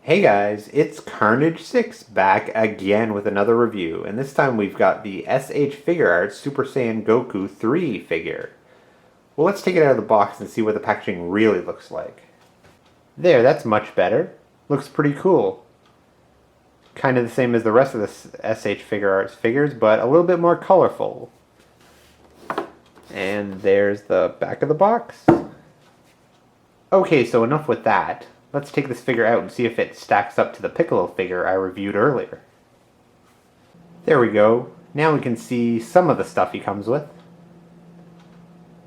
Hey guys, it's Carnage6 back again with another review, and this time we've got the S.H.Figuarts Super Saiyan Goku 3 figure. Well, let's take it out of the box and see what the packaging really looks like. There, that's much better. Looks pretty cool. Kind of the same as the rest of the S.H.Figuarts figures, but a little bit more colorful. And there's the back of the box. Okay, so enough with that. Let's take this figure out and see if it stacks up to the Piccolo figure I reviewed earlier. There we go. Now we can see some of the stuff he comes with.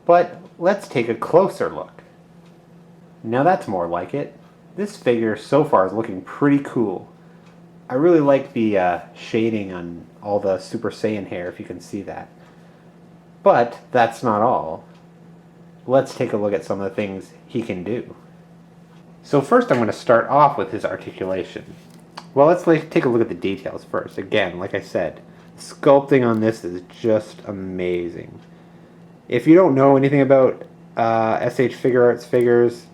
But let's take a closer look. Now that's more like it. This figure so far is looking pretty cool. I really like the shading on all the Super Saiyan hair, if you can see that. But that's not all. Let's take a look at some of the things he can do. So first I'm going to start off with his articulation. Well, let's take a look at the details first. Again, like I said, sculpting on this is just amazing. If you don't know anything about S.H.Figuarts figures,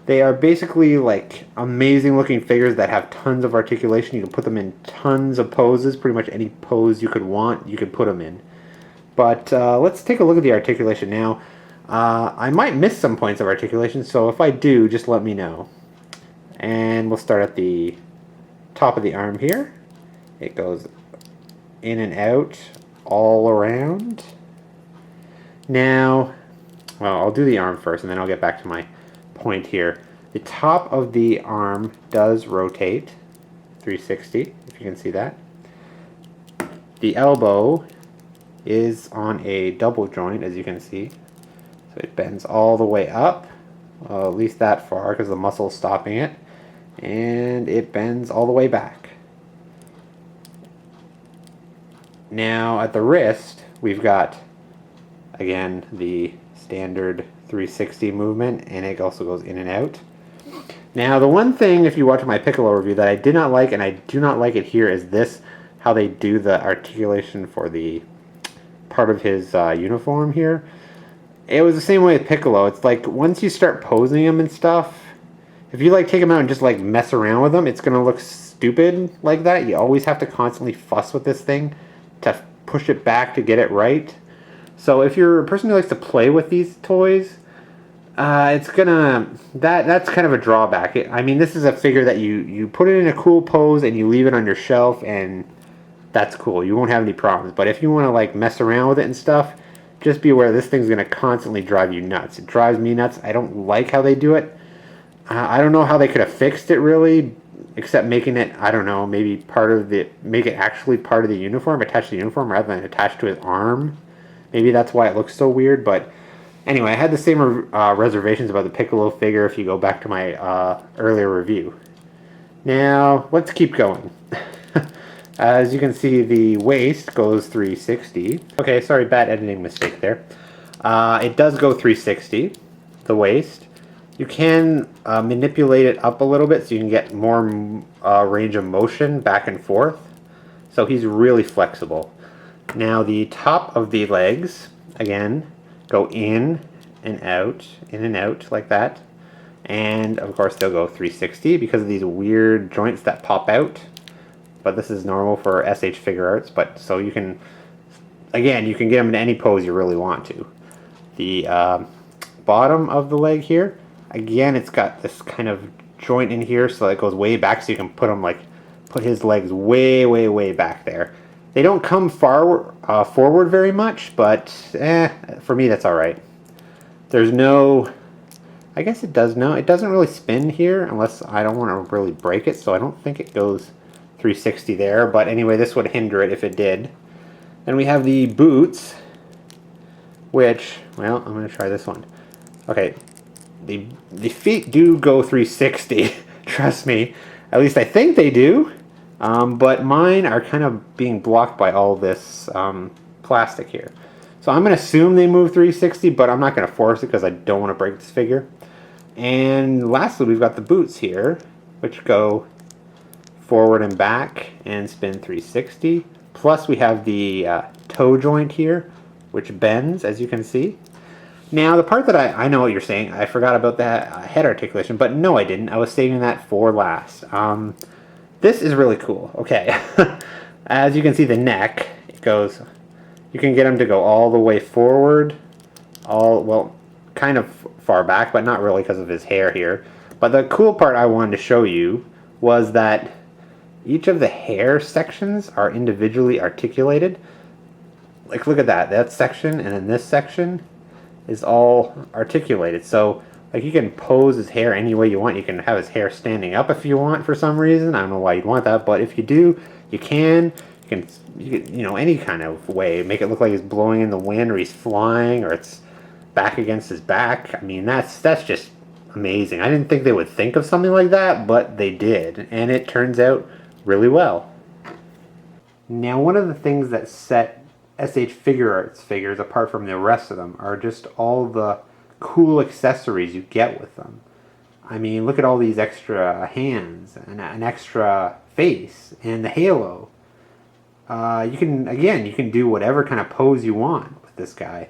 they are basically like amazing looking figures that have tons of articulation. You can put them in tons of poses, pretty much any pose you could want, you could put them in. But let's take a look at the articulation now. I might miss some points of articulation, so if I do, just let me know. And we'll start at the top of the arm here. It goes in and out all around. Now, well, I'll do the arm first, and then I'll get back to my point here. The top of the arm does rotate 360, if you can see that. The elbow is on a double joint, as you can see. So it bends all the way up, at least that far because the muscle is stopping it, and it bends all the way back. Now at the wrist, we've got, again, the standard 360 movement, and it also goes in and out. Now the one thing, if you watch my Piccolo review, that I did not like, and I do not like it here, is this, how they do the articulation for the part of his uniform here. It was the same way with Piccolo. It's like once you start posing him and stuff, if you like take him out and just like mess around with him, it's gonna look stupid like that. You always have to constantly fuss with this thing to push it back to get it right. So if you're a person who likes to play with these toys, it's gonna that's kind of a drawback. I mean, this is a figure that you put it in a cool pose and you leave it on your shelf, and that's cool. You won't have any problems. But if you want to like mess around with it and stuff, just be aware this thing's going to constantly drive you nuts. It drives me nuts. I don't like how they do it. I don't know how they could have fixed it really, except making it, I don't know, maybe make it actually part of the uniform, attached to the uniform rather than attached to his arm. Maybe that's why it looks so weird. But anyway, I had the same reservations about the Piccolo figure if you go back to my earlier review. Now, let's keep going. As you can see, the waist goes 360. Okay, sorry, bad editing mistake there. It does go 360, the waist. You can manipulate it up a little bit so you can get more range of motion back and forth. So he's really flexible. Now the top of the legs, again, go in and out like that. And of course they'll go 360 because of these weird joints that pop out. But this is normal for S.H.Figuarts, but so you can, again, you can get them in any pose you really want to. The bottom of the leg here, again, it's got this kind of joint in here, so it goes way back, so you can put his legs way, way, way back there. They don't come forward very much, but for me that's all right. There's no, I guess it does no, it doesn't really spin here unless I don't want to really break it, so I don't think it goes 360 there, but anyway, this would hinder it if it did. Then we have the boots, which, well, I'm going to try this one. Okay, the feet do go 360, trust me. At least I think they do, but mine are kind of being blocked by all this plastic here. So I'm going to assume they move 360, but I'm not going to force it because I don't want to break this figure. And lastly, we've got the boots here, which go forward and back and spin 360. Plus we have the toe joint here, which bends, as you can see. Now, the part that I know what you're saying, I forgot about that head articulation, but no, I didn't. I was saving that for last. This is really cool. Okay. As you can see, the neck, it goes, you can get him to go all the way forward, well, kind of far back, but not really because of his hair here. But the cool part I wanted to show you was that each of the hair sections are individually articulated. Like, look at that section, and then this section is all articulated. So, like, you can pose his hair any way you want. You can have his hair standing up if you want for some reason. I don't know why you'd want that, but if you do, you can. You know, any kind of way. Make it look like he's blowing in the wind, or he's flying, or it's back against his back. I mean, that's just amazing. I didn't think they would think of something like that, but they did, and it turns out really well. Now, one of the things that set S.H.Figuarts figures apart from the rest of them are just all the cool accessories you get with them. I mean, look at all these extra hands and an extra face and the halo. You can do whatever kind of pose you want with this guy.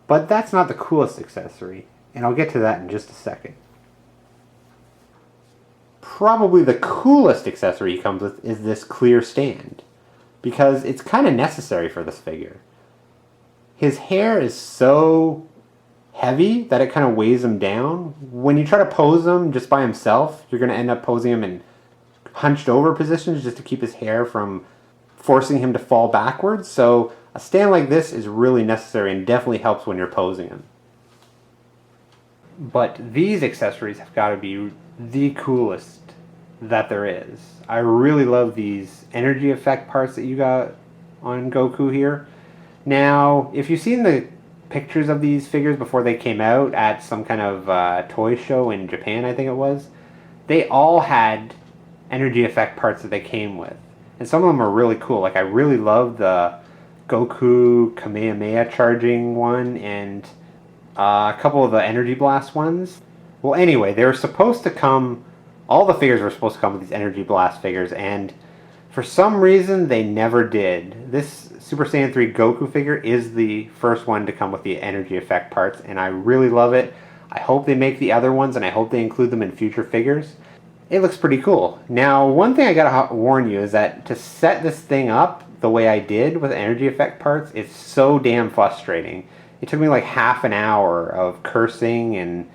But that's not the coolest accessory, and I'll get to that in just a second. Probably the coolest accessory he comes with is this clear stand, because it's kind of necessary for this figure. His hair is so heavy that it kind of weighs him down. When you try to pose him just by himself, you're going to end up posing him in hunched over positions just to keep his hair from forcing him to fall backwards. So a stand like this is really necessary and definitely helps when you're posing him. But these accessories have got to be the coolest that there is. I really love these energy effect parts that you got on Goku here. Now, if you've seen the pictures of these figures before they came out at some kind of toy show in Japan, I think it was, they all had energy effect parts that they came with. And some of them are really cool. Like, I really love the Goku Kamehameha charging one and a couple of the Energy Blast ones. Well, anyway, they were supposed to come, all the figures were supposed to come with these Energy Blast figures, and for some reason they never did. This Super Saiyan 3 Goku figure is the first one to come with the energy effect parts, and I really love it. I hope they make the other ones, and I hope they include them in future figures. It looks pretty cool. Now, one thing I gotta warn you is that to set this thing up the way I did with energy effect parts, it's so damn frustrating. It took me like half an hour of cursing and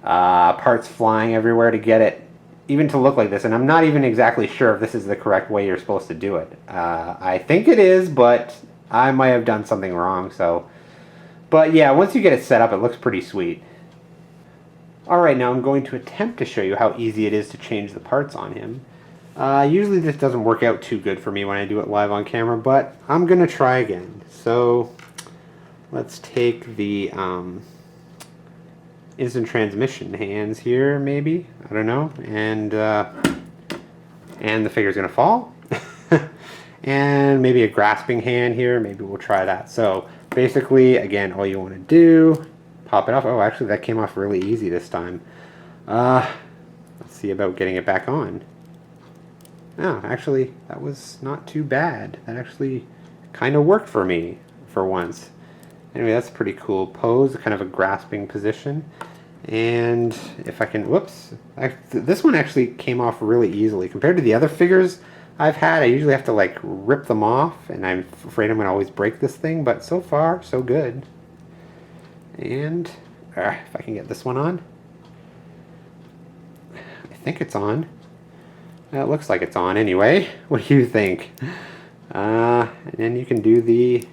parts flying everywhere to get it even to look like this, and I'm not even exactly sure if this is the correct way you're supposed to do it. I think it is, but I might have done something wrong, so. But yeah, once you get it set up, it looks pretty sweet. Alright, now I'm going to attempt to show you how easy it is to change the parts on him. Usually this doesn't work out too good for me when I do it live on camera, but I'm going to try again. So, let's take the instant transmission hands here, maybe. I don't know. And the figure's going to fall. And maybe a grasping hand here. Maybe we'll try that. So, basically, again, all you want to do, pop it off. Oh, actually, that came off really easy this time. Let's see about getting it back on. Oh, actually, that was not too bad. That actually kind of worked for me for once. Anyway, that's a pretty cool pose, kind of a grasping position. And if I can, whoops, this one actually came off really easily. Compared to the other figures I've had, I usually have to like rip them off, and I'm afraid I'm going to always break this thing, but so far, so good. And if I can get this one on. I think it's on. It looks like it's on anyway. What do you think? And then you can do the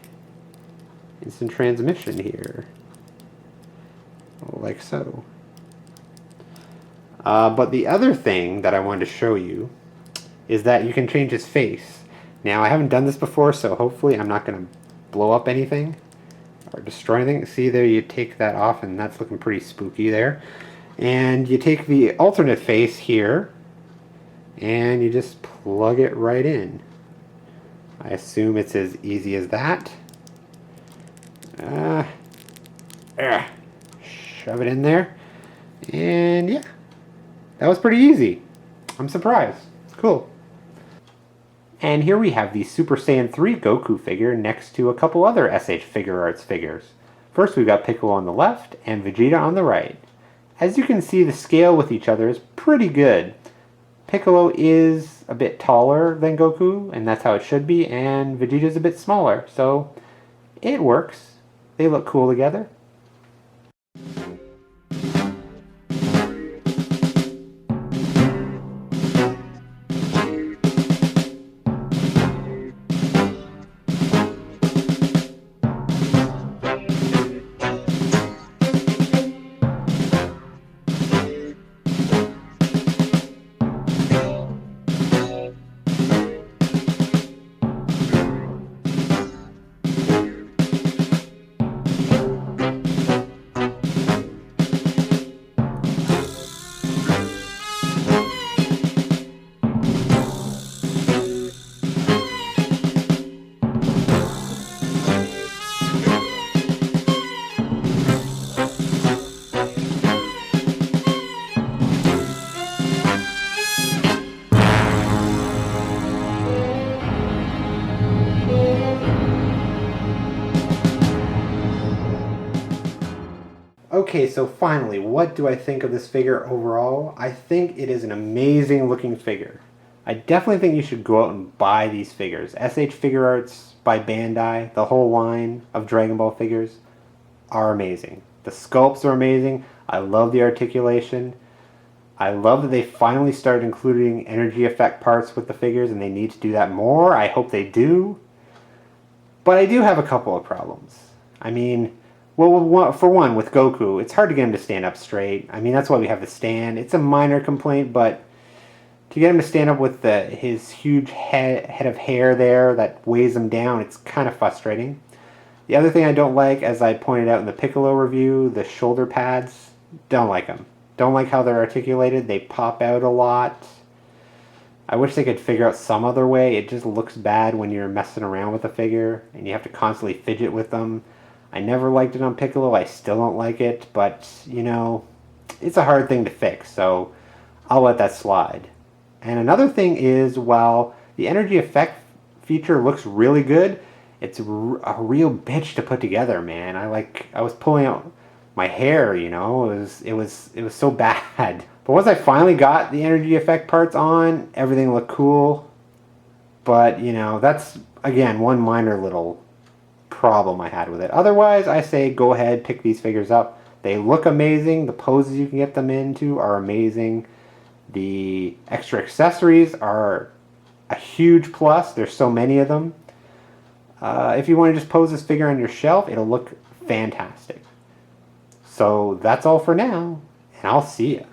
instant transmission here. Like so. But the other thing that I wanted to show you is that you can change his face. Now, I haven't done this before, so hopefully I'm not going to blow up anything or destroy anything. See there, you take that off, and that's looking pretty spooky there. And you take the alternate face here, and you just plug it right in. I assume it's as easy as that. Shove it in there. And yeah, that was pretty easy. I'm surprised. Cool. And here we have the Super Saiyan 3 Goku figure next to a couple other S.H.Figuarts figures. First we've got Piccolo on the left and Vegeta on the right. As you can see, the scale with each other is pretty good. Piccolo is a bit taller than Goku, and that's how it should be, and Vegeta's a bit smaller, so it works. They look cool together. Okay, so finally, what do I think of this figure overall? I think it is an amazing looking figure. I definitely think you should go out and buy these figures. S.H.Figuarts by Bandai, the whole line of Dragon Ball figures are amazing. The sculpts are amazing. I love the articulation. I love that they finally started including energy effect parts with the figures, and they need to do that more. I hope they do. But I do have a couple of problems. I mean, well, for one, with Goku, it's hard to get him to stand up straight. I mean, that's why we have the stand. It's a minor complaint, but to get him to stand up with his huge head of hair there that weighs him down, it's kind of frustrating. The other thing I don't like, as I pointed out in the Piccolo review, the shoulder pads, don't like them. Don't like how they're articulated. They pop out a lot. I wish they could figure out some other way. It just looks bad when you're messing around with a figure and you have to constantly fidget with them. I never liked it on Piccolo. I still don't like it, but, you know, it's a hard thing to fix, so I'll let that slide. And another thing is, while the energy effect feature looks really good, it's a real bitch to put together, man. I was pulling out my hair, you know. It was so bad. But once I finally got the energy effect parts on, everything looked cool. But, you know, that's, again, one minor little problem I had with it. Otherwise, I say go ahead, pick these figures up. They look amazing. The poses you can get them into are amazing. The extra accessories are a huge plus. There's so many of them. If you want to just pose this figure on your shelf, it'll look fantastic. So that's all for now, and I'll see ya.